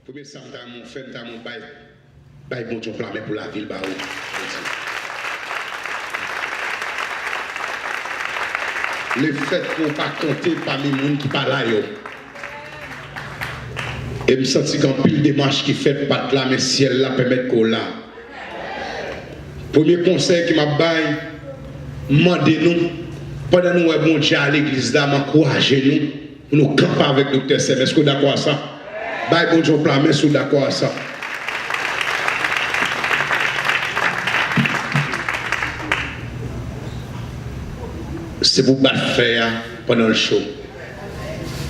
Premier ça mon fait mon bail bon Dieu plan pour la ville ba le fait qu'on pas compter parmi les gens qui parlent là yo et me senti qu'en pile démarche qui fait pas là mais ciel là permettre qu'on là premier conseil qui m'a bail mandez nous pendant nous bon Dieu à l'église là m'encourager nous pour nous camper avec docteur Sem. Est-ce que vous d'accord à ça? Bail bon Dieu plan mais sous d'accord à ça. C'est pour battre faire pendant le show.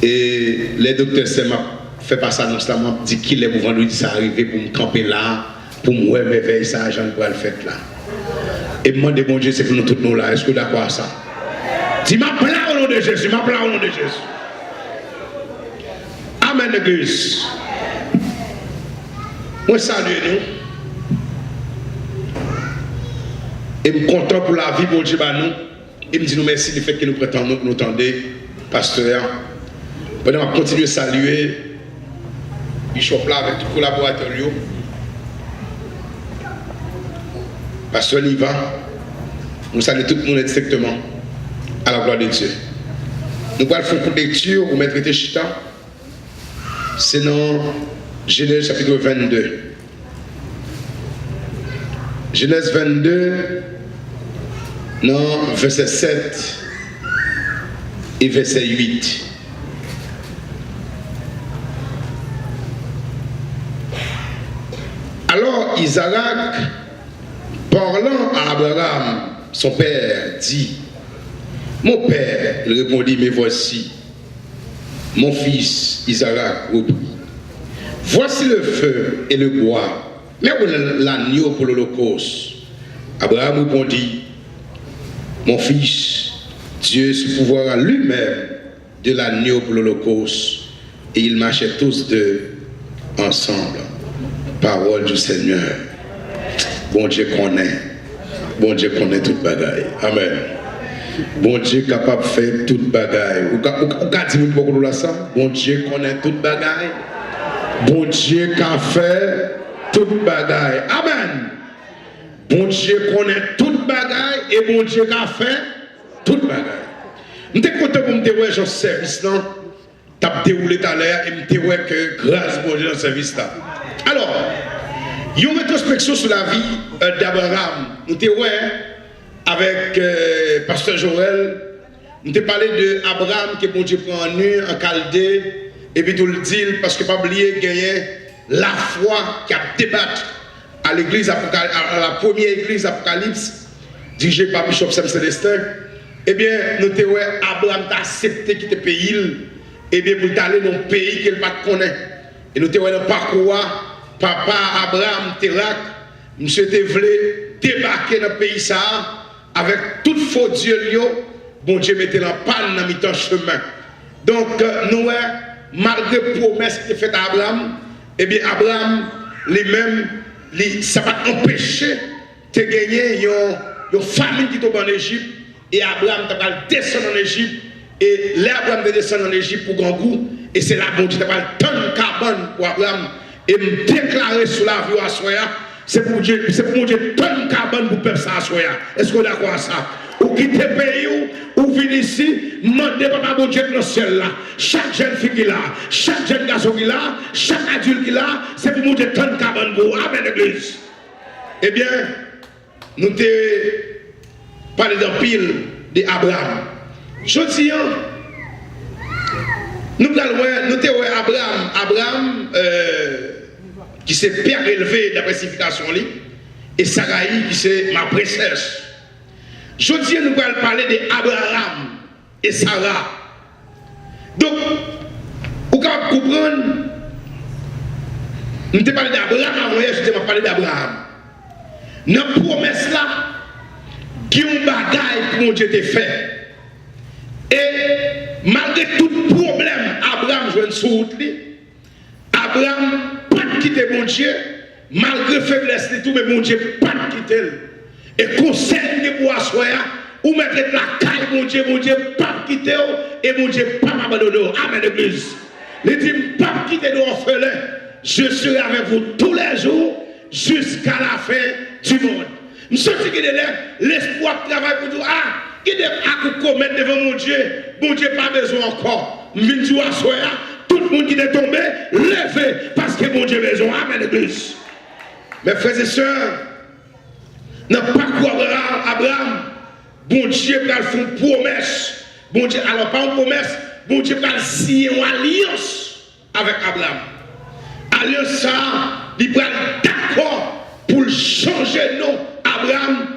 Et les docteurs Sem fait pas ça non seulement dit qu'il est pour vendredi ça arrivé pour me camper là pour me réveiller ça j'en pour le faire là. Et me demander bon Dieu c'est pour nous tous nous là. Est-ce que vous d'accord à ça? Dis ma plaie au nom de Jésus, ma plaie au nom de Jésus. Amen l'église. Moi salue nous. Et me content pour la vie bon Dieu bah nous. Il me dit nous merci du fait que nous prétendons nous tendez, pasteur. Pendant qu'on continue à saluer, Bishop là avec tous les collaborateurs. Pasteur Liva, nous saluons tout le monde directement à la gloire de Dieu. Nous allons faire une lecture pour mettre Chita. C'est dans Genèse chapitre 22. Genèse 22. Non, verset 7 et verset 8. Alors Isaac, parlant à Abraham, son père, dit, mon père, il répondit, mais voici, mon fils Isaac reprit, voici le feu et le bois, mais où est l'agneau pour l'Holocauste? Abraham répondit, mon fils, Dieu se pouvoira lui-même de l'agneau pour l'Holocauste, et ils marchaient tous deux ensemble. Parole du Seigneur. Bon Dieu connaît toute bagaille. Amen. Bon Dieu capable de faire toute bagaille. Ou quand dit beaucoup de ça, bon Dieu connaît toute bagaille. Bon Dieu qui a fait toute bagaille. Amen. Bon Dieu connaît toute bagaille et bon Dieu qui a fait toute bagaille. Je suis content pour me dire que service là, tu as déroulé tout à l'heure et me dire que grâce à Dieu dans ce service là. Alors, il y a une rétrospection sur la vie d'Abraham. Nous avons avec Pasteur Joël, nous avons parlé d'Abraham que bon Dieu prend en nu, en Chaldée, et puis tout le dit parce que pas oublier gagner la foi qui a débattu à l'église, à la première église Apocalypse, dirigée par Bishop Sam Célestin. Eh bien, nous avons Abraham a accepté quitter le pays, et bien pour aller dans un pays qu'il ne connaît pas. Et nous avons dans le parcours. Papa Abraham Terak, monsieur te voulait débarquer dans le pays ça avec tout faux Dieu, bon Dieu mettait la panne dans mi-temps chemin. Donc nous, malgré la promesse qui est faite à Abraham, eh bien Abraham lui-même, ça va empêcher de gagner une famille qui tombe en Égypte et Abraham va descendre en Égypte et l'Abraham va descendre en Égypte pour grand goût et c'est là bon Dieu va tonne carbone pour Abraham. Et me déclarer sur la vie à Soya, c'est pour Dieu tonne carbone pour le peuple à Soya. Est-ce qu'on est d'accord à ça? Ou quitter le pays, ou venir ici, demandez papa bon Dieu dans le ciel là. Chaque jeune fille qui là, chaque jeune garçon qui là, chaque adulte qui là, c'est pour monter tonne carbone pour Amen l'église. Eh bien, nous avons parlé d'un pile d'Abraham. Je dis, nous avons Abraham, qui s'est père élevé d'après signification et Saraï qui c'est ma princesse. Je dis nous allons parler d'Abraham et Sarah. Donc, vous pouvez comprendre, nous avons parlé d'Abraham avant hier, je t'ai parlé d'Abraham. Dans la promesse là, qui ont bagaille pour mon Dieu te fait. Et malgré tout problème, Abraham joue une soute. Abraham pas quitter mon Dieu, malgré faiblesse et tout, mais mon Dieu pas quitter. Et conseil de pour assoya, ou mettre la caille, mon Dieu pas quitter, et mon Dieu pas m'abandonner. Amen, l'église. Il dit, pas quitter l'orphelin. je serai avec vous tous les jours jusqu'à la fin du monde. Je sens que l'espoir travaille pour nous. Ah, qui est à commettre devant mon Dieu pas besoin encore. Je viens dire à soi, tout le monde qui est tombé, levez parce que mon Dieu a besoin. Amen, l'église. Mes frères et sœurs, n'a pas quoi Abraham, bon Dieu va faire une promesse. Bon Dieu, alors pas une promesse, bon Dieu va signer une alliance avec Abraham. Alliance ça, il va d'accord pour changer le nom Abraham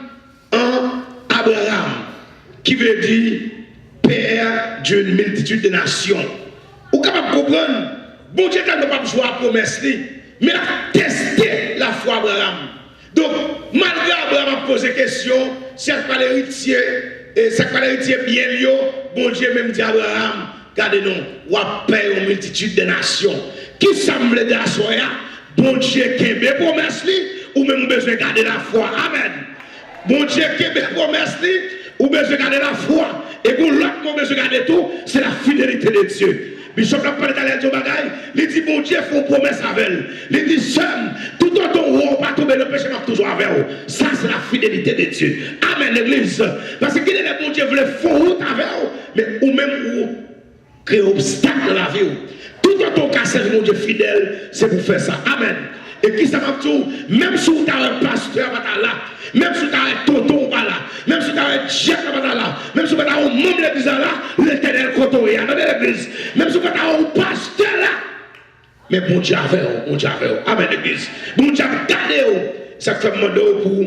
en Abraham, qui veut dire Père d'une multitude de nations. Vous pouvez comprendre, bon Dieu n'a pas besoin de promesse, mais il a testé la foi Abraham. Donc, malgré Abraham a posé question, c'est pas l'héritier, et c'est pas l'héritier bien lié, bon Dieu même dit à Abraham, regardez-nous, ou à paix une multitude de nations. Qui semble de la soya, bon Dieu qui est promesse, ou même besoin de garder la foi. Amen. Bon Dieu qui est promesse, ou besoin de garder la foi. Et pour l'autre, on besoin de garder tout, c'est la fidélité de Dieu. Bishop n'a pas de bagaille, il dit bon Dieu fait une promesse avec elle. Il dit seul, tout autant où on va tomber le péché, on va toujours avec vous. Ça c'est la fidélité de Dieu. Amen l'église. Parce que le bon Dieu voulait faire route avec vous, mais ou même ou créer obstacle dans la vie. Tout autant qu'à servir mon Dieu fidèle, c'est pour faire ça. Amen. Et qui ça va tout, même si vous avez un pasteur là, même si vous avez un tonton là, même si vous avez un chef là, même si vous avez un membre de l'église là, l'éternel côtoie dans l'église, même si vous avez un pasteur là, mais bon Dieu avec vous, bon Dieu avec vous. Amen l'église. Bon Dieu gardez vous. Ça fait demander pour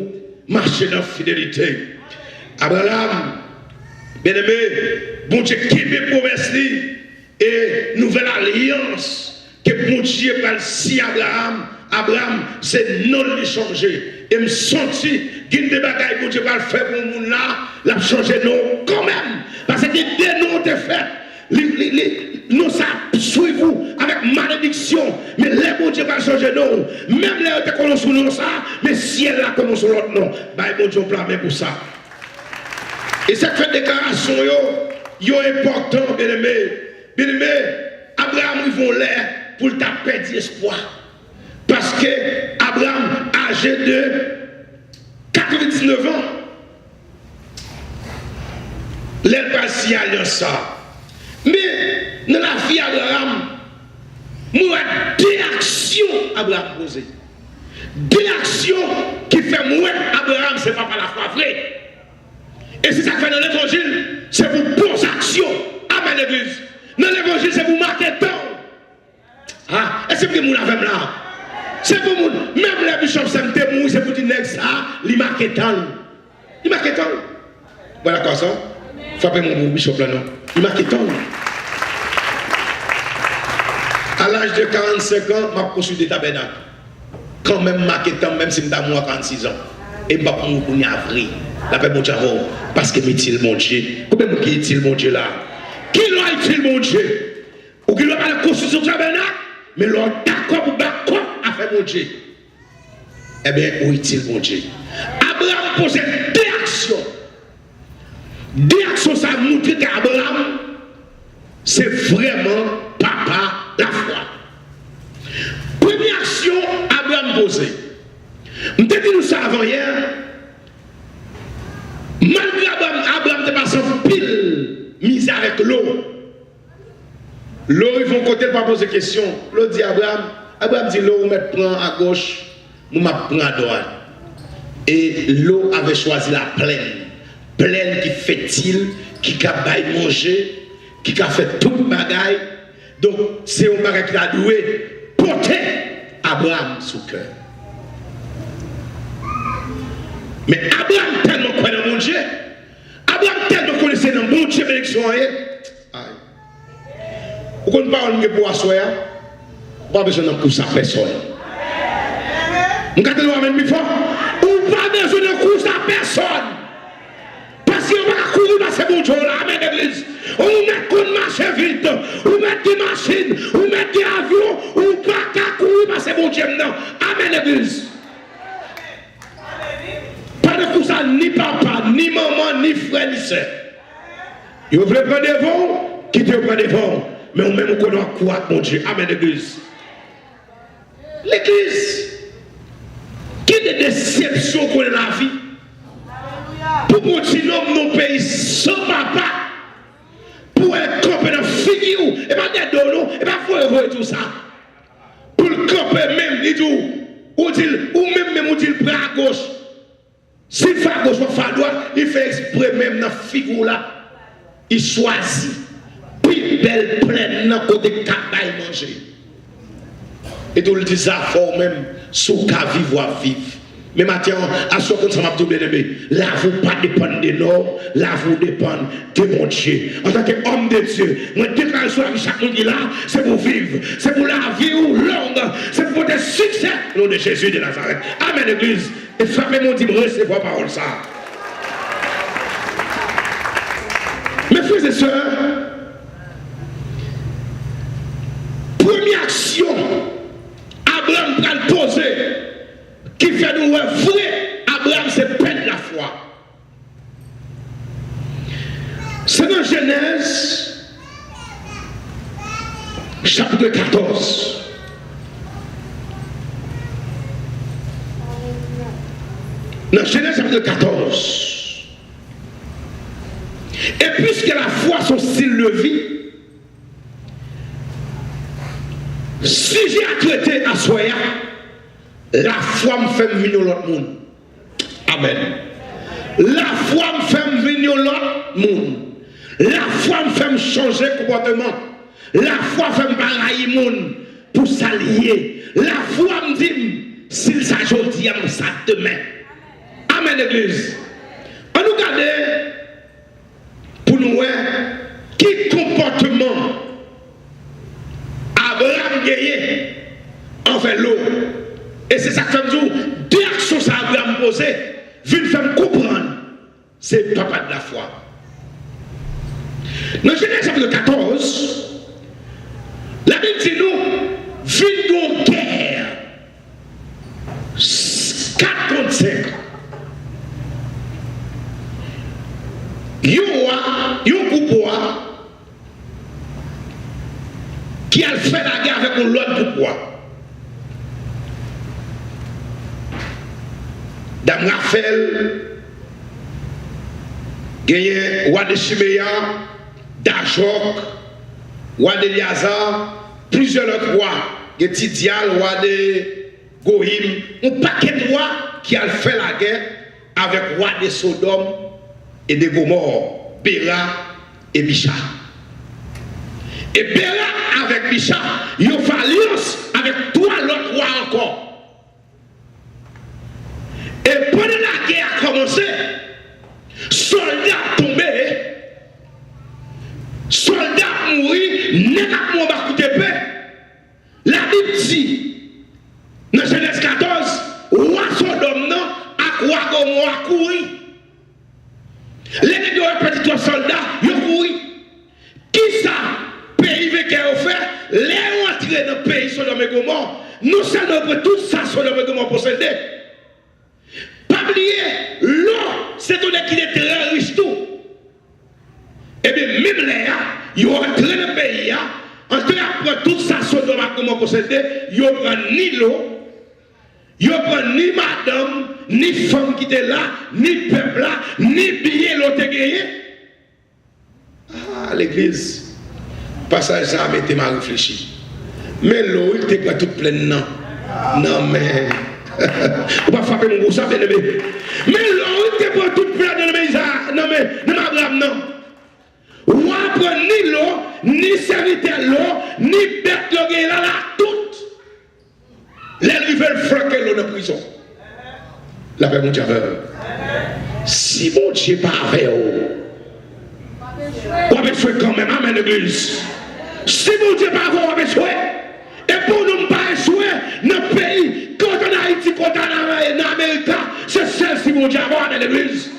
marcher dans la fidélité. Abraham, bien aimé, bon Dieu qui me promesse et nouvelle alliance que bon Dieu va si Abraham. Abraham, c'est non l'échanger. Et me senti qu'il y a des bagailles pour Dieu va le faire pour le monde là, l'a changé non quand même. Parce que des noms étaient faits. Nous ça suit vous avec malédiction. Mais les bon Dieu va changer non. Même les autres connaissent sur nous ça, mais si elle la connaît sur l'autre non. Bah bon Dieu blâme pour ça. Et cette fait déclaration yo important, bien aimé. Bien aimé, Abraham ils vont l'air pour le taper d'espoir. Parce que Abraham, âgé de 99 ans, l'air pas si alliance ça. Mais dans la vie d'Abraham, moi, deux actions Abraham posé. Deux actions qui fait moi, Abraham, c'est pas par la foi vraie. Et c'est ça que fait dans l'évangile, c'est pour bonnes actions. Amen, l'église. Dans l'évangile, c'est pour marquer temps. Ah, est-ce que vous l'avez là? C'est pour moi, même les bishops, c'est pour dire que ça, il marque tant. Il marque tant. Voilà quoi ça? Frappez mon bishop là, non? Il marque tant. À l'âge de 45 ans, je poursuis des tabernacles. Quand même marque tant, même si je suis 46 ans. Et je ne vais pas pour avril. La paix, mon Dieu, parce que est-il mon Dieu? Combien de qui est-il mon Dieu là? Qui est-il mon Dieu? Ou qui n'a pas la constitution du tabernacle? Mais l'on d'accord pour d'accord à faire mon Dieu. Eh bien, où est-il mon Dieu? Abraham posait deux actions. Deux actions, ça montre qu'Abraham, c'est vraiment papa la foi. Première action, Abraham posait. Je te dis nous ça avant hier. Malgré Abraham te passe en pile misère avec l'eau. L'eau, ils vont côté pas poser question. L'eau dit Abraham. Abraham dit l'eau, on prend à gauche, on prend à droite. Et l'eau avait choisi la plaine. Plaine qui fait-il, qui a manger, qui a fait tout le bagaille. Donc, c'est un bagaille qui a doué porter Abraham sous cœur. Mais Abraham tellement croit dans mon Dieu. Abraham tellement connaissait dans mon Dieu bénédiction. Vous ne parlez pas de asseoir, pas besoin de course à personne. Vous ne pouvez pas besoin de course à personne. Parce qu'on va courir dans ces bons jours là, amen l'église. On met qu'on marche vite, on met des machines, on met des avions, on pas courir dans ces bons jours là, amen l'église. Pas de course à ni papa, ni maman, ni frère, ni soeur. Vous voulez prendre des vents, qui te prend des vents. Mais on même qu'on doit croire, mon Dieu. Amen, l'église. L'église, qui est des déceptions qu'on a dans la vie, pour continuer nos pays sans papa, pour être campé dans la figure, et pas des donos, et pas voir tout ça. Pour le camper même, il dit, ou même on dit le bras à gauche. S'il fait à gauche ou à droite, il fait exprès même dans la figure là. Il choisit. Puis belle pleine dans le côté de manger. Et tout le dit ça fort même, sous qu'à vivre. Mais maintenant, à ce qu'on m'a tout bien aimé, là vous pas dépendre de nous, là vous dépendre de mon Dieu. En tant qu'homme de Dieu, moi déclare sur chaque monde qui est là, c'est pour vivre, c'est pour la vie longue, c'est pour des succès. Au nom de Jésus de Nazareth. Amen, Église. Et frappez mon dit, recevez parole ça. Mes frères et sœurs, première action, Abraham va le poser. Qui fait nous vrai, Abraham c'est peine la foi. C'est dans Genèse, chapitre 14. Dans Genèse chapitre 14. Et puisque la foi son style de vie, si j'ai à traiter à Soya, la foi me fait venir l'autre monde. Amen. La foi me fait venir l'autre monde. La foi me fait changer comportement. La foi fait me balayer monde pour s'allier. La foi me dit, s'il s'ajoute, ça demain. Amen, Église. On nous regarde pour nous voir qui comportement Abraham gagne envers l'eau. Et c'est ça que je dis, deux actions que Abraham posé, viennent faire comprendre, c'est papa de la foi. Dans Genèse chapitre 14, la Bible dit nous, vient de guerre, 4 contre 5. Il y a un groupe qui a fait la guerre avec l'autre groupe. Dame Raphaël, gagné roi de Chiméa, d'Ajok, roi de Liazar, plusieurs autres rois, de Tidial, roi de Goïm, un paquet de rois qui a fait la guerre avec roi de Sodome et de Gomorre, Béra et Bicha. Et Béra avec Bicha, ils ont fait alliance avec 3 autres rois encore. Et pendant la guerre a commencé, soldats tombés, soldats mourir, n'est pas mon bas coup d'épée. La Bible dit, dans Genèse 14, roi Sodome non, à quoi Gomorrhe a couru. Les petits soldats, ils ont couru. Qui ça, pays qui a offert, les entrés dans le pays Sodome et Gomorrhe, nous sommes tout ça Sodome et Gomorrhe possédé. Pas oublier, l'eau, c'est un qui est très riche tout. Et bien, même là, ils ont entré dans le pays, en train de tout ça, Sodome et Gomorrhe possédé, ils ont pris ni l'eau, ils ont pris ni madame, ni femme qui était là, ni peuple là, ni billet l'autre gagné. Ah, l'église, passage ça m'a été mal réfléchi. Mais l'eau, il était pas toute pleine, non. Non, mais. On va frapper mon gros ça, bien aimé. Mais l'eau, il était pas toute pleine, non, mais, non, Abraham, non. On va prendre ni l'eau, ni serviteur l'eau, ni bête l'eau, là, toute. Les veulent flanquer l'eau dans la prison. La paix, mon Dieu, si mon Dieu pas avec vous, on va jouer quand même, amen, l'église. Si mon Dieu pas avec vous, on va jouer. Et pour nous pas jouer dans le pays, quand on a Haïti, quand on a Amérique, c'est celle si mon Dieu a dans l'église.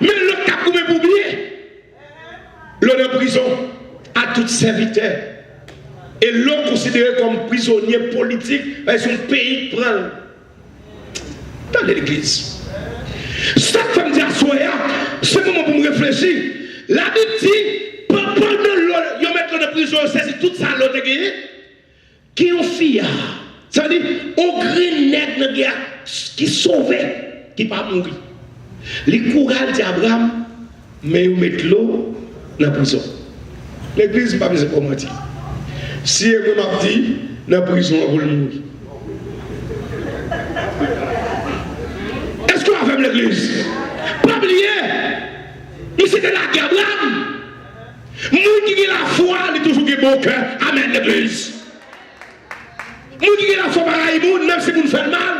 Mais le cas pour oublier, l'eau de prison à tout serviteur. Et l'eau considéré comme prisonnier politique, et son pays prend. Dans l'église. Ça que me dit à Soya, c'est le moment pour me réfléchir. La Bible dit, pendant l'eau, ils mettent l'eau de prison, c'est tout ça l'eau de gagné. Qui ont fille, Ça veut dire, on green nègre qui sauve, qui pas mourir. Les courage d'Abraham, mais ils mettent l'eau dans la prison. L'église n'est pas besoin de mentir. Si elle m'a dit, dans la prison, on va mourir. Est-ce qu'on a fait l'église? Pas oublier, mais c'était la guerre d'Abraham. Moun qui a la foi, il est toujours bon cœur. Amen l'église. Moun qui a la foi pareil, même si vous nous faites mal.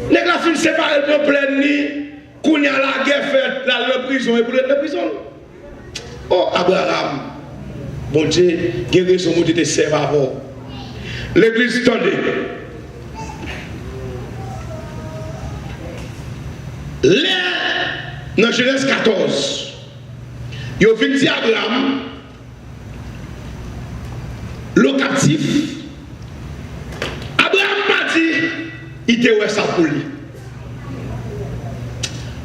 Les gars finissent séparés pour plein ni, qu'on y a la guerre faite, la prison et pour la prison. Oh Abraham, bon Dieu, guérir son mot de serve avant. L'église tendait. Dans Genèse 14, il a dit à Abraham, le captif, Abraham m'a dit, il était où ça pour lui.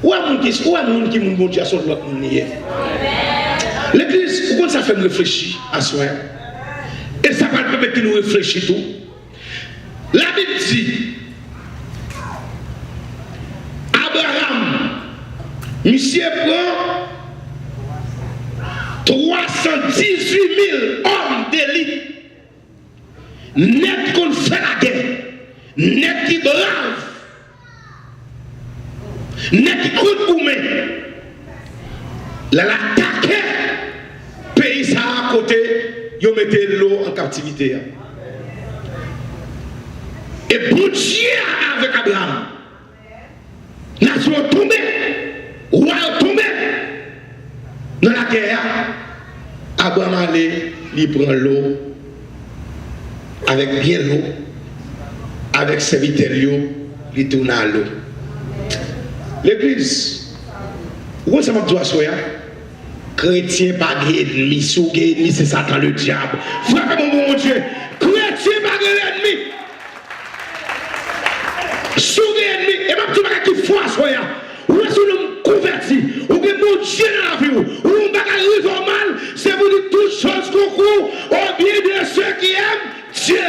Où est le monde qui m'a dit à son autre monde? L'église, pourquoi ça fait me réfléchir à soi? Et ça va permettre de nous réfléchir tout. La Bible dit, Abraham, monsieur prend 318 000 hommes d'élite, net qu'on fait la guerre, net qui brave, net qui coûte pour moi. Là, l'attaque, pays ça à côté, ils mettaient l'eau en captivité. Et pour Dieu avec Abraham, nation tombée, roi tombé dans la guerre. Abraham allait, il prend l'eau, avec bien l'eau, avec serviteur, il tourne à l'eau. L'église, où ça m'a dit à soi? Chrétien pas ennemi, sous ennemi, c'est Satan le diable. Frappez mon Dieu, chrétien pas ennemi. Sous ennemi, et même tout le monde qui foi soi, où est-ce que nous convertis, ou que mon Dieu dans la vie, ou on va arriver au mal, c'est vous dire toutes choses concours au bien de ceux qui aiment Dieu.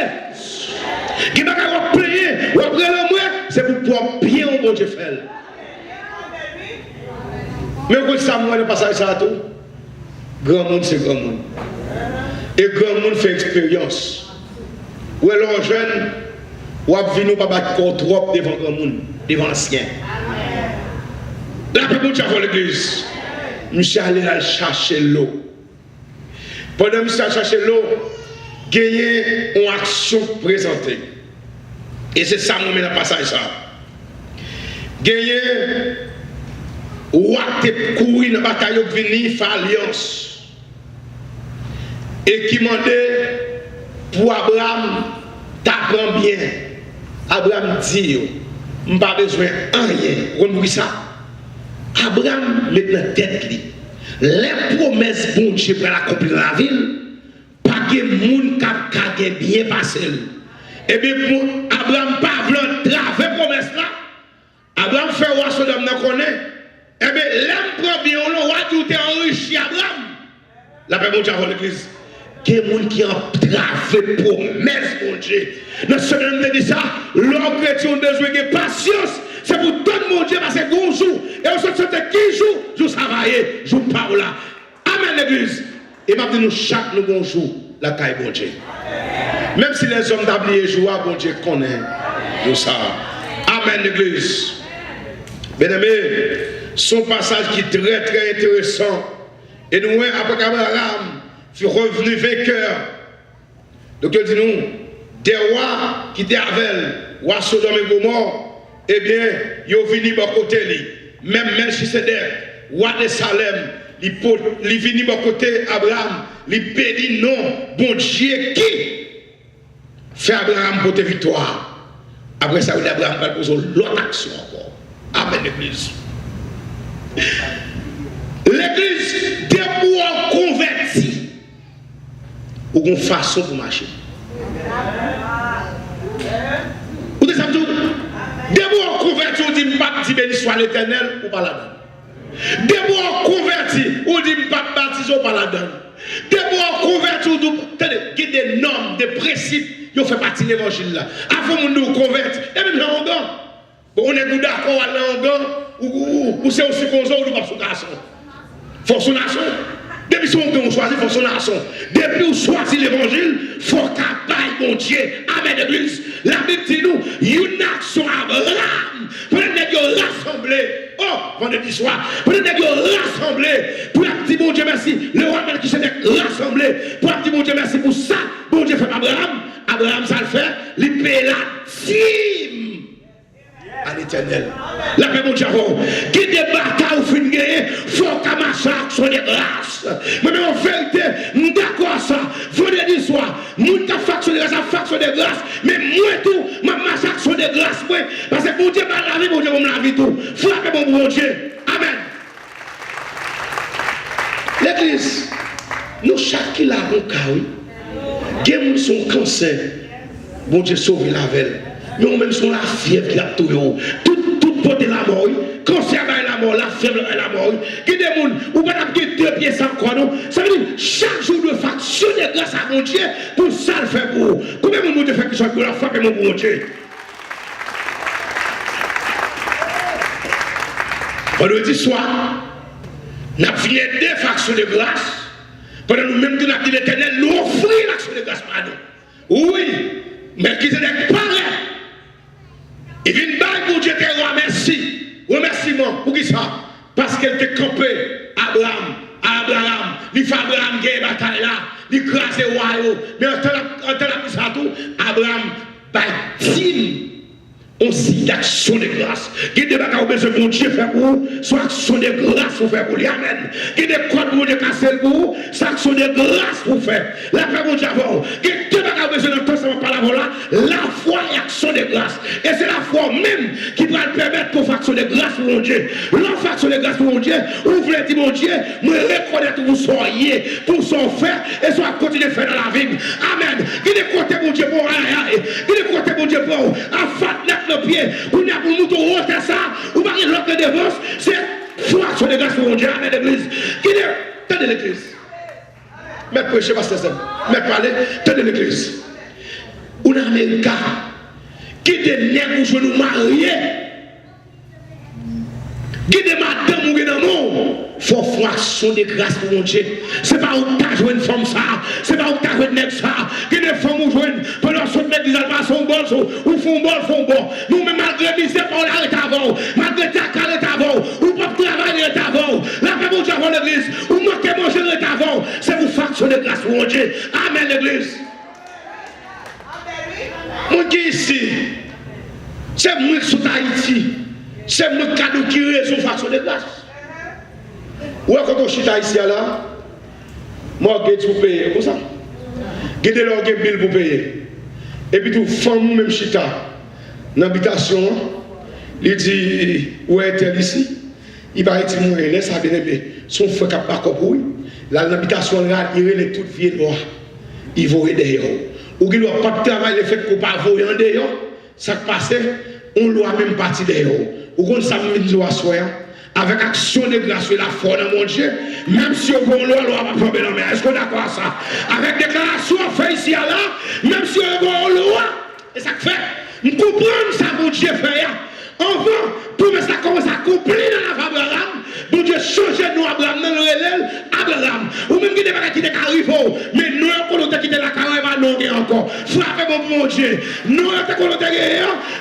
Qui va pas payer, ou après le mois, c'est pour pouvoir bien au bon Dieu faire. Mais quand ça moi le passage ça tout, grand monde c'est grand monde. Et grand monde fait expérience. Ou alors jeune, ou à venir pas battre trop devant grand monde, devant ancien. Là pour nous avant l'église. Monsieur allé là chercher l'eau. Pendant que monsieur chercher l'eau, gagner une action présentée. Et c'est ça nous met dans le passage ça. Gagner ou à te courir dans la bataille qui venir faire alliance. Et qui demandait pour Abraham, t'apprends bien. Abraham dit, je n'ai pas besoin de rien. Vous ça. Abraham met dans la tête. Les promesses bon Dieu pour l'accomplir dans la ville, pas que les gens qui bien passé. Et bien, Abraham pas voulu traver promesse là. Abraham fait roi Sodome n'a connaît. Eh bien, l'homme prend bien, on va tout enrichi Abraham. La paix mon Dieu avant l'église. Il y a des gens qui ont travé promesse, mon Dieu. Dans ce même dit ça, l'homme chrétien a besoin de patience. C'est pour tout mon Dieu, parce que bon jour, et on se sent qui jour, jour travailler, jour parle là. Amen l'église. Et maintenant, nous chaque nous bonjour, la caille bon Dieu. Même si les hommes d'ablier joie, bon Dieu connaît tout ça. Amen l'église. Bien aimé, son passage qui est très très intéressant. Et nous, après qu'Abraham fut revenu vainqueur, donc il dit nous, des rois qui étaient avec roi Sodome et Gomorrhe, eh bien, ils ont venu de côté lui. Même Melchisedec, roi de Salem, il est venu de côté Abraham, il bénit non, bon Dieu qui fait Abraham pour tes victoires. Après ça, Abraham va poser l'autre action encore. Amen l'église. L'église, debout en converti, ou une façon pour marcher. Vous dites ça tout? Debout en converti, on dit pas dit béni soit l'éternel ou pas la donne. Debout en converti, on dit pas baptiser ou pas la donne. Depuis on convertit, il y a des normes, des principes, qui font partie de l'évangile là. Avant de nous convertir, et même là, on est d'accord à l'angan, ou c'est aussi qu'on ou pas son garçon. Faut son nation. Depuis qu'on choisit pour son nation. Depuis qu'on choisit l'évangile, il faut qu'à mon Dieu. Amen, l'église. La Bible dit nous, une action Abraham. Peut-être que rassemblé. Oh, vendredi soir. Peut-être que rassemblé. Pour la petite bon Dieu merci. Le roi qui s'est rassemblé. Pour la petite bon Dieu merci pour ça. Bon Dieu fait Abraham. Abraham, ça le fait. Il paye la dîme à l'éternel. La paix mon Dieu. Qui débarque au fin de guerre, faut qu'à ma chaque soit de grâce. Mais en vérité, nous d'accord ça. Vendredi soir, nous avons faction de grâce, faction de grâce. Mais moi tout, ma chaque soit de grâce. Parce que mon Dieu va la vie, mon Dieu va la vie tout. Frappez mon Dieu. Amen. L'église, nous chaque qui l'a bon carré. Qui son cancer. Bon Dieu sauve la veille. Mais on même sur la fièvre qui a tout. Toute beauté la mort. Cancer la mort, la fièvre la mort. Qui des gens, ou pas d'avoir 2 pieds sans quoi non. Ça veut dire chaque jour de factionner grâce à mon Dieu pour ça le faire pour vous. Combien de monde fait que ça pour la frapper mon bon Dieu? Vendredi soir, nous avons fini 2 factions de grâce. Pendant nous même nous avons dit l'éternel, nous offrir l'action de grâce par nous. Oui, mais qui s'est déclaré. Il vient de pour Dieu te remercie. Remerciement, pour qui ça? Parce qu'elle t'a campé Abraham. Il fait Abraham qui est bataille là. Il crase le royaume. Mais en tant que ça tout, Abraham bâtit on signe d'action de grâce. Qui ne va pas besoin de Dieu faire pour vous, soit action de grâce pour faire pour lui. Amen. Qui ne croit pour Dieu casser pour vous, soit action de grâce pour faire. La paix mon Dieu avant. Qui ne va pas besoin de temps par la voilà, la foi et action de grâce. Et c'est la foi même qui va le permettre pour faire action de grâce pour mon Dieu. L'enfant action de grâce pour mon Dieu, vous voulez dire mon Dieu, me reconnaître où vous soyez pour son faire et soit continuer de faire dans la vie. Amen. Qui ne compte mon Dieu pour rien. Qui ne compte mon Dieu pour un le pied, ou n'y a pour nous haute ça, ou pas l'autre défense, c'est foi sur les grâces pour mon Dieu, amen l'église. Qui est, tenez l'église. Mais prêchez, pasteur Sam, mais parlez, tenez l'église. Ou en Amérique, qui est pour jouer nous marier, qui est madame ou qui est dans le monde. Faut fraction de grâce pour mon Dieu. Ce n'est pas où tu as joué une femme ça. Ce n'est pas où tu as joué une nègre ça. Qui des femmes où jouent pendant ce mec disent pas son bol ou font bol. Nous même malgré misère on l'arrête avant. Malgré ta carré avant. Ou pas travailler avant. La paix mon Dieu avant l'église. Ou manquer manger avant. C'est vous fraction de grâce pour mon Dieu. Amen l'église. Mon Dieu ici. C'est moi qui suis Haïti. C'est moi qui raison fraction de grâce. Ou quand on chita ici là, moi je vais payer comme ça. Je vais leur bill pour payer. Et puis tout femme même chita dans l'habitation, il dit où est-elle ici? Il va être mon élève, ça bien aimé. Son frère qui a pas compris. Là l'habitation là, il est toute vieille noire. Il va dehors. Ou qu'il doit pas travailler le fait qu'on pas voyer en dehors, ça passe, on doit même partir dehors. Ou qu'on s'amène nous soir. Avec action de grâce, la foi dans mon Dieu, même si on va loi, va pas tomber dans la mer. Est-ce qu'on est d'accord à ça? Avec déclaration fait ici à là, même si on va loi, et ça fait, nous comprenons ça, mon Dieu fait. Enfin, pour que ça commence à accomplir dans la famille Abraham, mon Dieu change nous Abraham dans le relève Abraham. Ou même qui n'est pas qui est arrivé, mais nous on a quitté la carrière, non encore. Frappez mon Dieu. Nous on a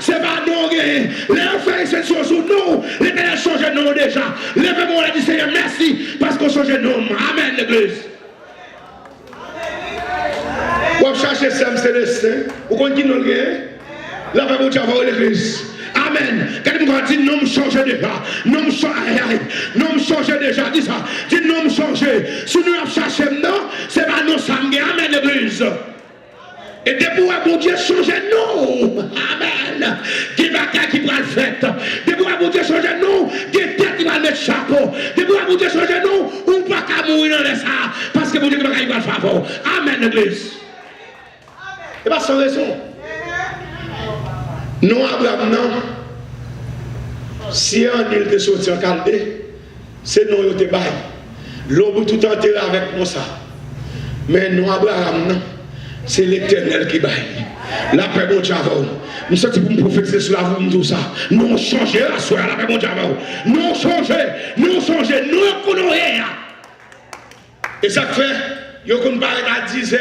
c'est pas non. Les frères c'est sur nous. L'éternel change nous déjà. Levez-moi et dit Seigneur merci parce qu'on change nous. Amen l'église. Vous cherchez Sam Célestin. Vous continuez le gars. La paix mon Dieu avant l'église. Amen. Quelqu'un dit non me changer déjà. Non me changer déjà. Dis ça. Dis non me changer. Si nous avons cherché non, c'est pas nous samedi. Amen l'église. Et depuis où mon Dieu change nous. Amen. Qui va qui va le faire. Depuis où mon Dieu change nous. Qui tête qui va mettre chapeau. Depuis où mon Dieu change nous. Ou pas qu'à mourir dans les ça. Parce que mon Dieu va le favor. Amen l'église. Et pas sans raison. Non, Abraham, non. Si un île de sorti en Chaldée, c'est non, il te bail. L'homme tout enterré avec moi ça. Mais non, Abraham, non. C'est l'Éternel qui baille. La paix, mon Dieu, nous sommes pour me prophétiser sur la vie, tout ça. Nous changer la soirée, la paix, mon Dieu, nous changer, nous connaissons rien. Et ça fait, vous ne parlez pas à 10 heures,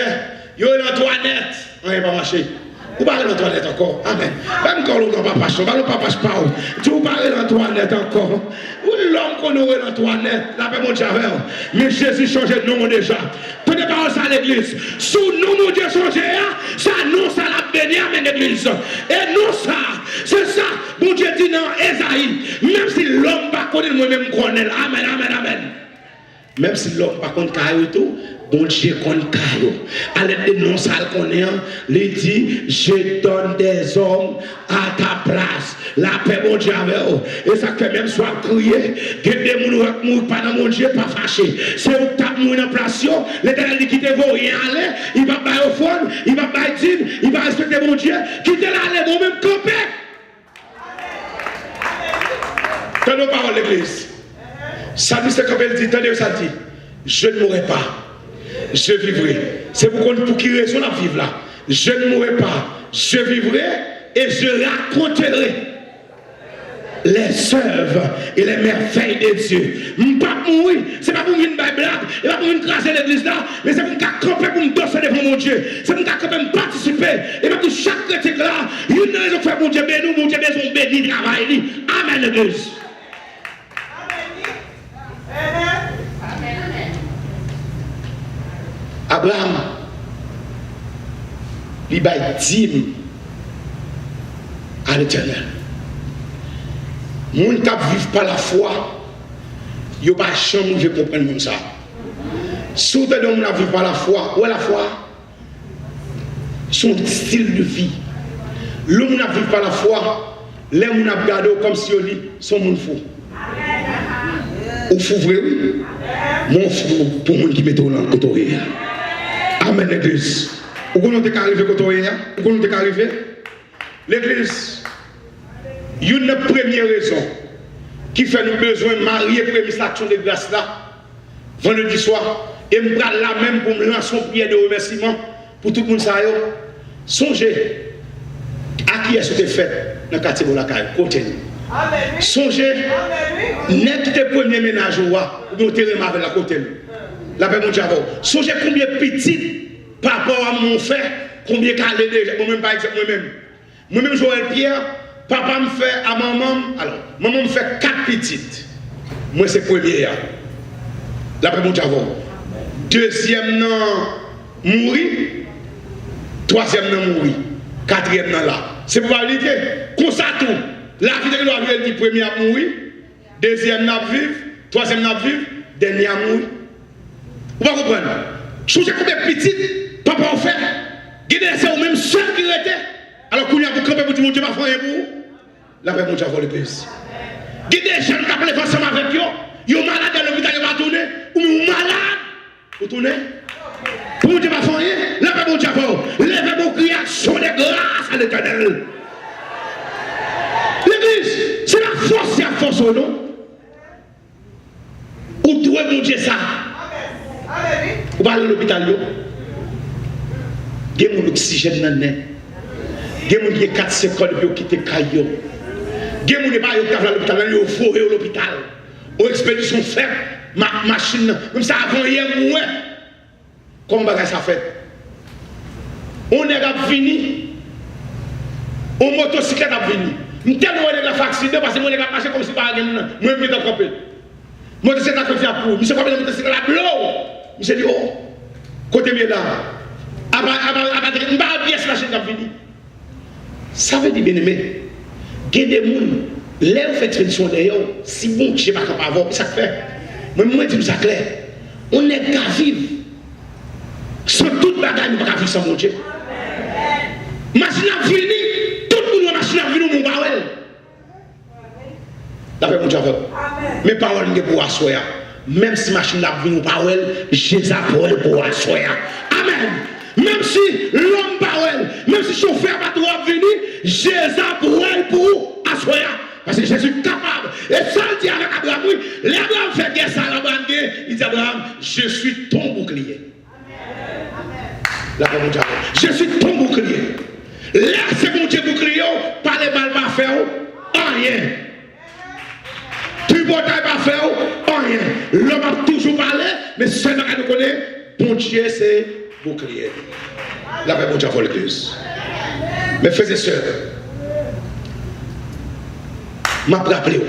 vous êtes dans la toilette, on n'est pas marché. Vous parlez dans la toilette encore. Amen. Même quand l'on papa passe, pas parle. Vous parlez dans la toilette encore. L'homme qu'on aurait dans la toilette, la paix, mon Dieu, mais Jésus changeait de nom déjà. Tenez parole ça à l'église. Sous nous, mon Dieu changé, ça nous, ça l'a béni à l'église. Et nous, ça, c'est ça. Mon Dieu dit dans Esaïe, même si l'homme pas connaît moi-même connaît. Amen, amen, amen. Même si l'homme pas connaît tout. Bon Dieu connaît caillou. À l'aide de non ça connaît, il dit je donne des hommes à ta place. La paix mon Dieu avec eux. Et ça fait même soit crier, que des gens qui pas dans mon Dieu pas fâché. C'est où tape moun en place, l'Éternel dit quittez vous rien aller, il va bailler au fond, il va bailler dîme, il va respecter mon Dieu, quittez l'aller moi même camper. Tenez nos paroles l'église. Ça dit c'est comme elle dit, tenez ça dit, je ne mourrai pas. Je vivrai. C'est pour qui raison à vivre là. Je ne mourrai pas. Je vivrai et je raconterai les œuvres et les merveilles de Dieu. Je ne vais pas mourir. Ce n'est pas pour me blague, ce n'est pas pour me craser l'église là, mais c'est pour me camper pour me danser devant mon Dieu. C'est pour me camper me participer. Et pour chaque chrétien là, il y a une raison pour faire mon Dieu béni, mon Dieu béni, béni, travail. Amen l'église. Abraham, il va dire à l'Éternel. Les gens qui vivent par la foi, ils ne peuvent pas jamais comprendre ça. Si vous avez vivre par la foi, où est la foi? Son style de vie. L'homme qui vit par la foi, les gens qui regardent comme si ils sont des fous. Ou fou vrai, oui? Mon fou pour les gens qui mettent dans le côté. Amen l'église. Où qu'on est arrivé côté? Où qu'on est arrivé? L'église. Une première raison qui fait nous besoin de marier première action de grâce là, vendredi soir, et me prendre là même pour me lancer une prière de remerciement pour tout le monde. Songez à qui est-ce que tu fait dans le quartier de la caille. Songez, net tes premiers ménages ou bien terrain avec la côté. La paix mon Dieu. Songez combien petit par rapport à mon frère, combien calé déjà. Moi-même, par exemple, moi-même, Joël Pierre, papa me fait à maman, alors, maman me fait 4 petites. Moi, c'est premier. La paix mon Dieu. Deuxième, non, mourir. Troisième, non, mourir. Quatrième, non, là. C'est probabilité. Comme ça, tout. La vie de l'homme, elle dit premier à mourir. Deuxième, n'a vivre. Troisième, n'a vivre. Dernier à mourir. Vous va comprendre? Je suis combien de petites, papa en fait. Guidez c'est au même seul qui était. Alors qu'on y a pour camper pour dire mon Dieu va faire pour vous. La paix mon Dieu va l'église. Guidez les jeunes qui appellent ensemble avec eux. Ils sont malades dans l'hôpital, ils vont tourner. Ou ils sont malades. Vous tournez. Pour mon Dieu va faire. La paix mon Dieu va. Levez vos créations de grâce à l'Éternel. L'église, c'est la force, c'est la force au nom. Où doit mon Dieu ça? Vous parlez de l'hôpital, il y a un oxygène dans le nez. Il y a des 4 secondes qui quittent le caillou. Il y a des gens qui ont l'hôpital, ils ont foré l'hôpital. Ils ont expédition faite, machine, comme ça avant hier, moi. Comment ça fait? On est fini. On motocyclette a fini. Je suis tellement de la accident parce que je suis marché comme si pas de moi, je suis campé. Moi, je suis à côté de vous. Je suis campé dans motocyclette à blow. Je suis dit, oh, côté mieux là. Je ne vais pas bien se lâcher dans fini. Ça veut dire, bien aimé, il y a des gens, les gens font tradition d'ailleurs, si bon, je ne sais pas comment avoir, ça fait. Mais moi, je dis ça clair. On n'est qu'à vivre. Sans toute bagaille, nous ne pouvons pas vivre sans mon Dieu. Machine à fini, tout le monde machine à fini, mon bawel. D'après mon Dieu, mes paroles ne pour assoyer. Même si machine à fini, mon bawel, Jésus pour assoyer. Amen. Même si l'homme bawel, même si le chauffeur va trop venir, Jésus pour assoyer. Parce que Jésus est capable. Et ça le dit avec Abraham, oui. L'Abraham fait guerre ça à Abraham, il dit Abraham, je suis ton bouclier. rien. Tu ne pas faire rien. L'homme a toujours parlé, mais seulement quand nous connaissons, bon Dieu, c'est bouclier. La paix, bon Dieu, pour l'église. Mes frères et sœurs, je m'a rappelé,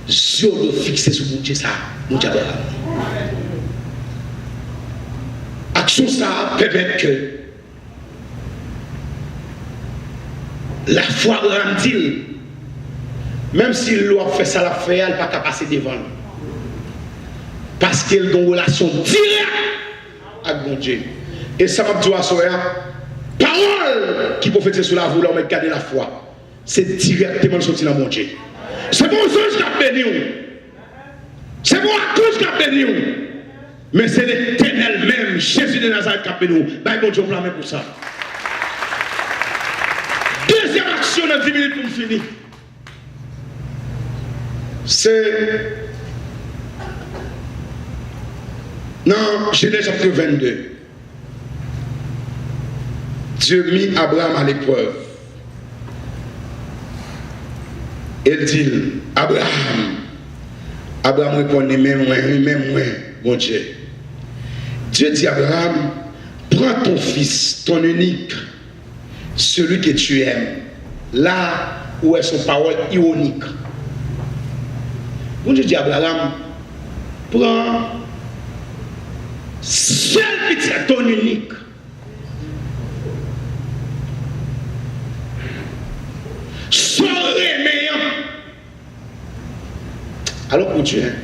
je dois fixer sur mon Dieu, ça, mon Dieu. Action ça permet que la foi rendit, même si l'on fait ça, la fait, elle ne peut pas passer devant. Parce qu'elle a une relation directe avec mon Dieu. Et ça m'a dit à soi, parole qui prophétise sur la voie, on va garder la foi. C'est directement sorti dans mon Dieu. C'est mon ange qui a béni. C'est mon accouche qui a béni. Mais c'est l'Éternel même, Jésus de Nazareth qui a béni. Ben, mon Dieu, on pour ça. Deuxième action dans 10 minutes pour finir. C'est dans Genèse chapitre 22. Dieu mit Abraham à l'épreuve. Il dit, Abraham répondit, même moi, mon Dieu. Dieu dit à Abraham, prends ton fils, ton unique, celui que tu aimes. Là où est son parole ironique. Bon Dieu dit à Abraham, prends seul petit, ton unique. Sans reméant. Alors pour Dieu,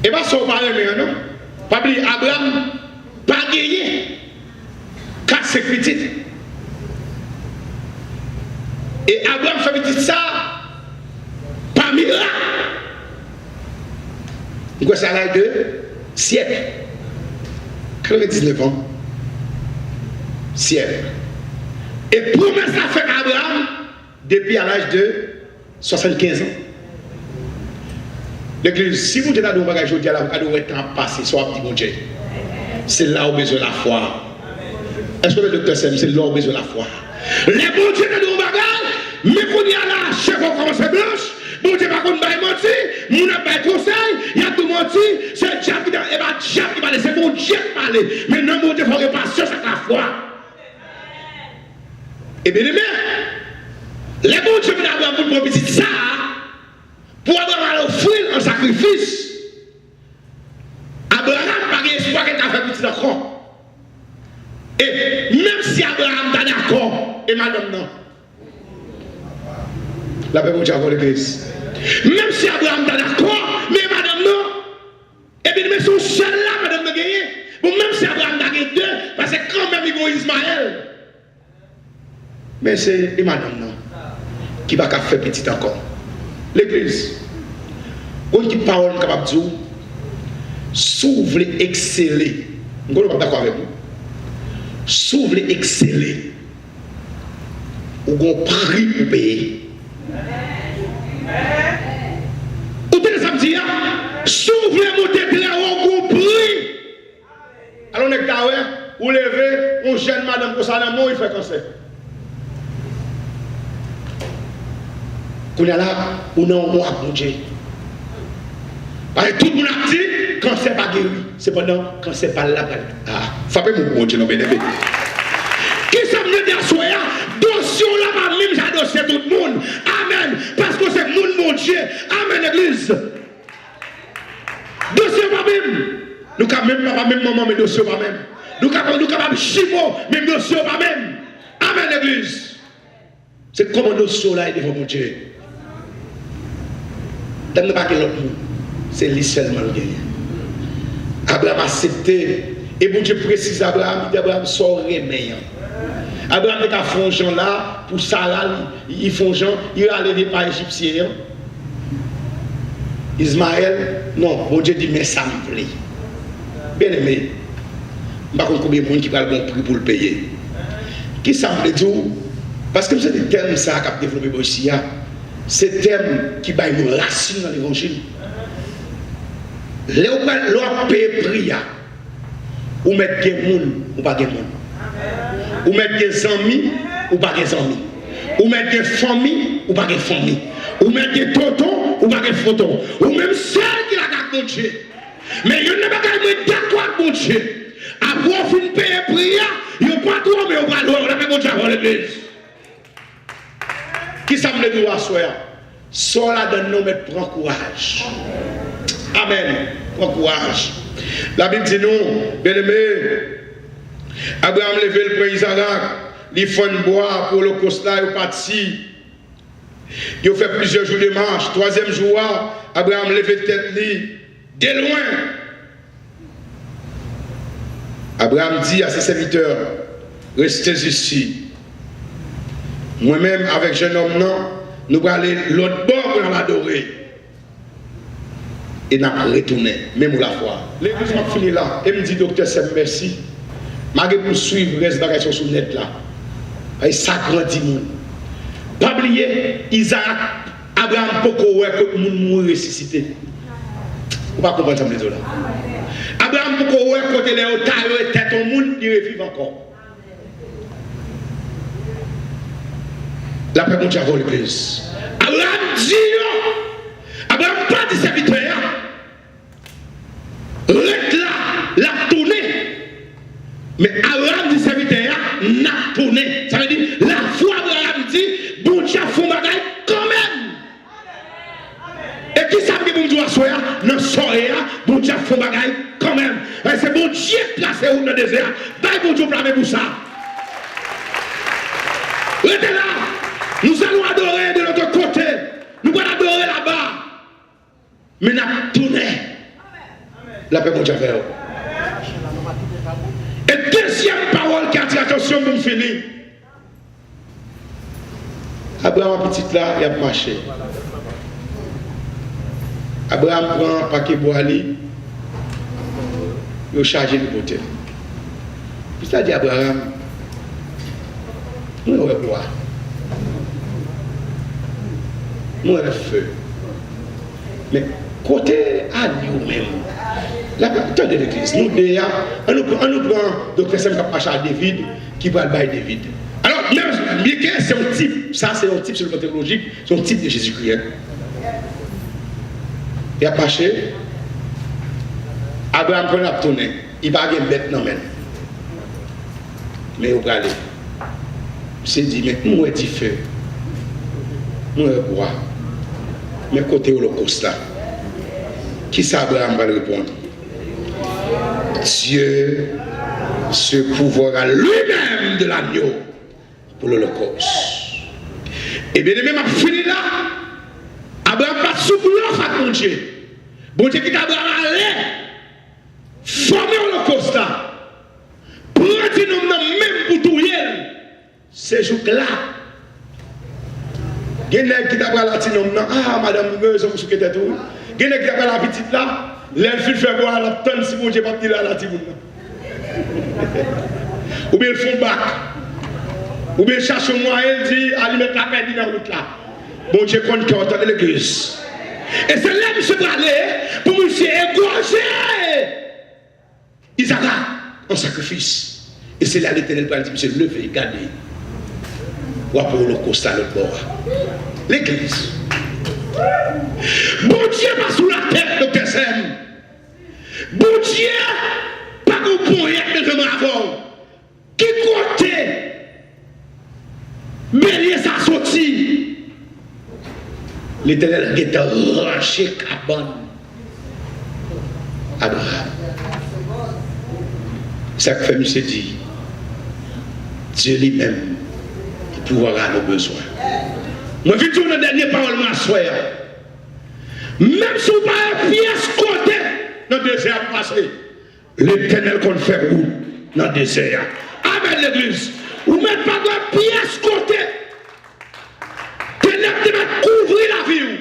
et pas sans parler, non? Pas oublier, Abraham, pas gagné. Car c'est petit. Et Abraham fait petit ça, pas miracle. Il y a l'âge de siècle. 99 ans. Siècle. Et promesse a fait Abraham depuis à l'âge de 75 ans. L'église, si vous êtes dans le bagage, vous devez temps passé, soit petit bon Dieu. C'est là où vous avez besoin de la foi. Est-ce que le docteur Sem, c'est là où vous avez besoin de la foi? Les bons dieux dans le bagage, mais qu'on y a là, chef, on commence blanche. Bon Dieu, par contre, il menti, mon n'a pas conseil, il y a tout menti, c'est Dieu qui parle, c'est bon Dieu qui parle. Mais non, mon Dieu, il faut que patience avec la foi. Et bien aimé, les bons dieux qui ont pour petit ça, pour avoir offrir un sacrifice, Abraham n'a pas espoir qu'il a fait petit d'accord. Et même si Abraham est d'accord, et madame non. La paix pour Dieu pour l'église. Même si Abraham est d'accord, mais madame non. Et bien mais son seul là, madame de gagner. Bon, même si Abraham a gagné deux, parce que quand même il y a Ismaël. Mais c'est madame non. Qui va faire petit encore. L'église. On dit parole capable de dire, si vous voulez exceller, je ne suis pas d'accord avec vous. Si vous voulez exceller, vous avez un prix pour payer. Vous avez samedi, si vous voulez monter très haut, vous avez un prix. Alors, on est là, vous levez, on gêne madame pour ça, il fait comme ça. Qu'on est là, on a un mot à bouger. Parce que tout le monde a dit, quand c'est pas guéri, cependant, quand c'est pas là, frappez mon Dieu, non, bien aimé. Qui ça me dit à soi, dossier là, même j'ai dossier tout le monde. Amen. Parce que c'est mon Dieu. Amen, l'église. Dossier pas même. Nous ne même pas même moment, mais dossier pas même. Nous ne capables chimo, même dossier pas même. Amen, l'église. C'est comme un dossier là, devant mon Dieu. Dans pas que l'autre monde. C'est lui seulement le gagné. Abraham a accepté. Et bon Dieu précise Abraham, il dit Abraham sort reméant. Abraham est à fond Jean là, pour Sarah, ils font Jean, il a allé par Égyptien. Ismaël, non, bon Dieu dit, mais ça me plaît. Bien aimé, je ne sais pas combien de monde qui va le bon prix pour le payer. Qui ça me dire? Parce que c'est des thèmes ça qui a développé aussi. C'est des thèmes qui ont une racine dans l'évangile. Les gens payent prix, ou mettent des gens, ou pas des gens. Ou mettre des amis, ou pas des amis. Ou mettre des familles, ou pas des familles. Ou mettre des totons, ou pas des photos. Ou même celle qui la garde mon Dieu. Mais il n'y a pas de d'accord avec mon Dieu. Après, on finit de payer prière, il n'y a pas de droit, mais on va le faire mon Dieu avant l'église. Qui ça me dit à soi? Sors là dans nous, mais prends courage. Amen. Prends courage. La Bible dit nous, bien aimé, Abraham levé le prince Isaac, il faut boire pour l'Holocauste là, il est parti. Il a fait plusieurs jours de marche. Troisième jour, Abraham levé tête de loin. Abraham dit à ses serviteurs, restez ici. Moi-même, avec jeune homme, non, nous allons aller l'autre bord pour l'adorer. Et nous allons retourner, même la foi. L'église m'a fini là. Et me dit, docteur Sem, merci. Je vais suivre le reste de la question sur le net là. Et ça grandit. Pas oublier, Isaac, Abraham, pourquoi que le monde mourit ressuscité. Vous ne pas comprendre ça, là. Abraham, pourquoi côté les otages et tête au monde, il revive encore. La paix mon Dieu avant l'église. Abraham dit, Abraham pas de serviteur. Reste là, la tournée. Mais Abraham dit serviteur, n'a tourné. Ça veut dire, la foi Abraham dit, bon Dieu a fait bagaille quand même. Et qui savent que bon Dieu a fait, dans soirée, bon Dieu a fait bagaille quand même. C'est bon Dieu placé dans le désert. Bye bon Dieu placé pour ça. Restez là. Nous allons adorer de l'autre côté. Nous allons adorer là-bas. Mais nous allons tourner. La paix, mon Dieu. Et deuxième parole qui attire l'attention pour me finir. Abraham, petit là, il a marché. Abraham prend un paquet bois, il a chargé le côté. Puis ça dit Abraham, nous allons boire. Nous avons le feu. Mais côté à nous-mêmes, la plupart de l'église, nous déjà, on nous prend Dr. Sem Kapacha à David, qui va le bail David. Alors, même Michael, c'est un type, ça c'est un type sur le plan théologique, c'est un type de Jésus-Christ. Il a paché, Abraham prend la tournée, il va avoir une bête non mais. Mais il va aller. Il s'est dit, mais nous, on dit feu. Nous, on bois. Mais côté Holocauste là, qui ça Abraham va répondre? Dieu se pourvoira lui-même de l'agneau pour l'Holocauste. Et bien même à finir là, Abraham pas souple l'offre à mon Dieu. Bon Dieu qui t'Abraham allait former l'Holocauste là. Pour retirer nous même pour tout yel. Ce jour-là. Genèque qui t'a pris la petite homme, ah madame, vous avez souqué tête tout. Genèque qui t'a pris la petite là, l'enfant fait boire la tonne si vous n'avez pas tiré la petite. Ou bien le fond bac. Ou bien cherche moi, elle dit, allez mettre la paix dans la route là. Bon Dieu compte qui entend l'église. Et c'est là que je vais aller pour me faire égorger Isaac en sacrifice. Et c'est là que l'Éternel va dire, monsieur, levez, gardez. Ou pour l'Holocauste à l'autre bord. L'église. Bon Dieu pas sous la tête de personne. Bon Dieu pas qu'on pourrait être avant. Qui côté bélier sa sortie. L'Éternel est arraché cabane. Abraham. Ça que fait monsieur dit. Dieu lui-même pourra nos besoins. Moi, je dis la dernière parole, ma soeur. Même si vous n'avez pas pièce côté dans le désert passé, l'Éternel compte faire où dans le désert. Amen, l'église. Ou même pas de pièce côté. Ténèbres de couvrir la vie.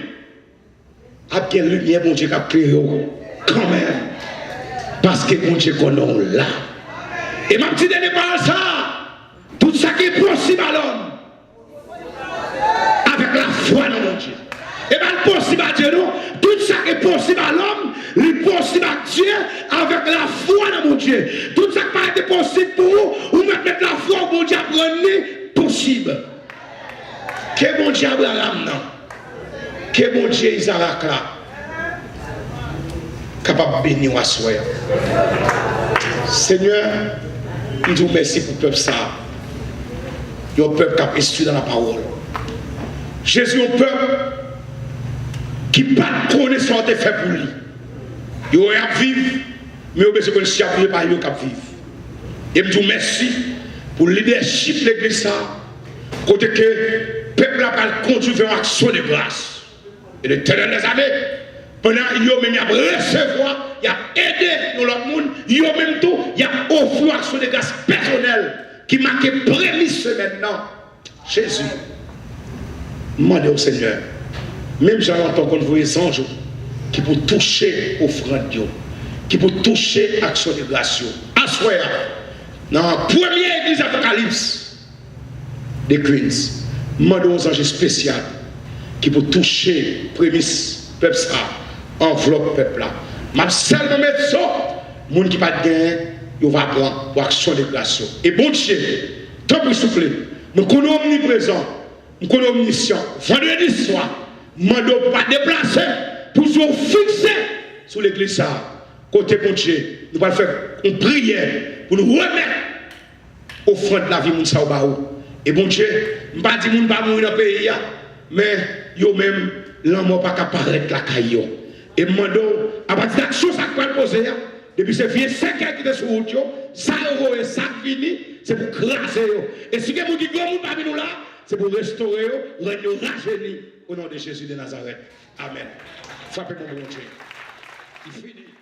À quelle lumière, mon Dieu, qui a créé quand même. Parce que mon Dieu connaît là. Et ma petite dernière parole, ça. Tout ça qui est possible à l'homme. Avec la foi dans mon Dieu. Et bien, le possible à Dieu, non? Tout ça qui est possible à l'homme, le possible à Dieu avec la foi dans mon Dieu. Tout ça qui n'a pas été possible pour vous, ou mettre la foi au bon Dieu à prendre possible. Que bon Dieu Abraham, non? Que bon Dieu Isaac là, capable de bénir à soi. Seigneur, nous vous remercions pour le peuple ça. Le peuple qui a instruit dans la parole. Jésus est un peuple qui n'a pas de connaissance de fait pour lui. Il a vivre, mais il a besoin de le chapeau par lui qui vivre. Et je vous remercie pour le leadership de l'église. Côté que le peuple a pas conduit vers l'action de grâce. Et de telles années, pendant qu'il a même recevoir, il a aidé l'autre monde, il a même tout, il a offert l'action de grâce personnelle qui marque prémisse maintenant. Jésus, demandez au Seigneur, même j'entends qu'on voit les anges qui pour toucher offrande, qui pour toucher l'action de grâce. Assoya, dans la première église Apocalypse des Queens, demandez aux anges spéciaux qui pour toucher prémisse, peuple ça, enveloppe peuple là. Je seulement mettre ça, les gens qui n'ont pas de gain, ils vont prendre pour action de grâce. Et bon Dieu, tant pour souffler, nous connaissons omniprésent, nous connaissons omniscient. Vendredi soir, nous ne devons pas déplacer pour se fixer sur l'église. Côté bon Dieu, nous allons faire une prière pour nous remettre au front de la vie de Saoubaou. Et bon Dieu, je ne vais pas dire que nous ne pouvons pas mourir dans le pays, mais yo même, l'amour pas apparaître la caillou. Et demandons, à partir d'action, ça peut poser, depuis ce vieux 5 ans qui est sur route, ça euro et ça fini, c'est pour craser. Et si quelqu'un qui est parmi nous là, c'est pour restaurer, rendre rajeuni au nom de Jésus de Nazareth. Amen. Frappez mon bon Dieu. Il finit.